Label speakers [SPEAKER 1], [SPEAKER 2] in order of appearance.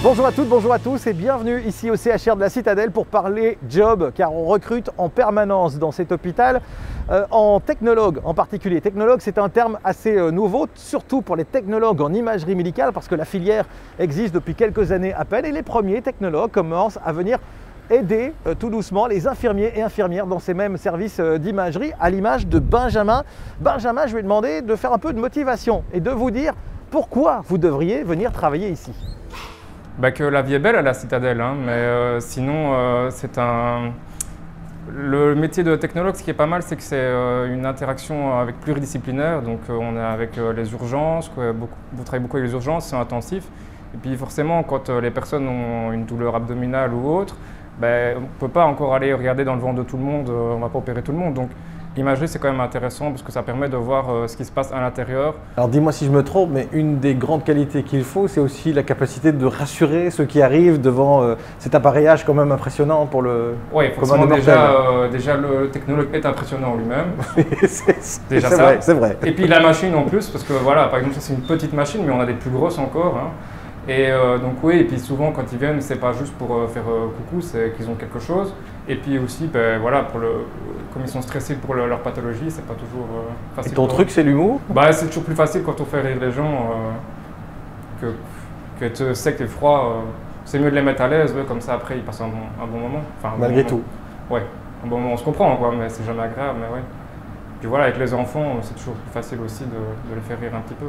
[SPEAKER 1] Bonjour à toutes, bonjour à tous et bienvenue ici au CHR de la Citadelle pour parler job, car on recrute en permanence dans cet hôpital en technologue en particulier. Technologue, c'est un terme assez nouveau, surtout pour les technologues en imagerie médicale, parce que la filière existe depuis quelques années à peine et les premiers technologues commencent à venir aider tout doucement les infirmiers et infirmières dans ces mêmes services d'imagerie, à l'image de Benjamin. Benjamin, je vais demander de faire un peu de motivation et de vous dire pourquoi vous devriez venir travailler ici.
[SPEAKER 2] Que la vie est belle à la Citadelle, hein, mais sinon le métier de technologue, ce qui est pas mal, c'est que c'est une interaction avec pluridisciplinaire. Donc on est avec les urgences, vous travaillez beaucoup avec les urgences, c'est intensif. Et puis forcément, quand les personnes ont une douleur abdominale ou autre, on ne peut pas encore aller regarder dans le ventre de tout le monde, on ne va pas opérer tout le monde. Donc l'imagerie, c'est quand même intéressant parce que ça permet de voir ce qui se passe à l'intérieur.
[SPEAKER 1] Alors dis-moi si je me trompe, mais une des grandes qualités qu'il faut, c'est aussi la capacité de rassurer ceux qui arrivent devant cet appareillage quand même impressionnant pour le
[SPEAKER 2] Oui, forcément déjà le technologue est impressionnant lui-même.
[SPEAKER 1] c'est vrai, c'est vrai.
[SPEAKER 2] Et puis la machine en plus, parce que voilà, par exemple, ça c'est une petite machine, mais on a des plus grosses encore. Hein. Et donc oui, et puis souvent quand ils viennent, c'est pas juste pour faire coucou, c'est qu'ils ont quelque chose. Et puis aussi, voilà, comme ils sont stressés pour leur pathologie, c'est pas toujours facile.
[SPEAKER 1] Et ton truc, c'est l'humour?
[SPEAKER 2] C'est toujours plus facile quand on fait rire les gens que être sec et froid. C'est mieux de les mettre à l'aise, comme ça après ils passent un bon moment. Enfin,
[SPEAKER 1] malgré tout.
[SPEAKER 2] Ouais, un bon moment, on se comprend, quoi, mais c'est jamais agréable, mais ouais. Puis voilà, avec les enfants, c'est toujours plus facile aussi de les faire rire un petit peu.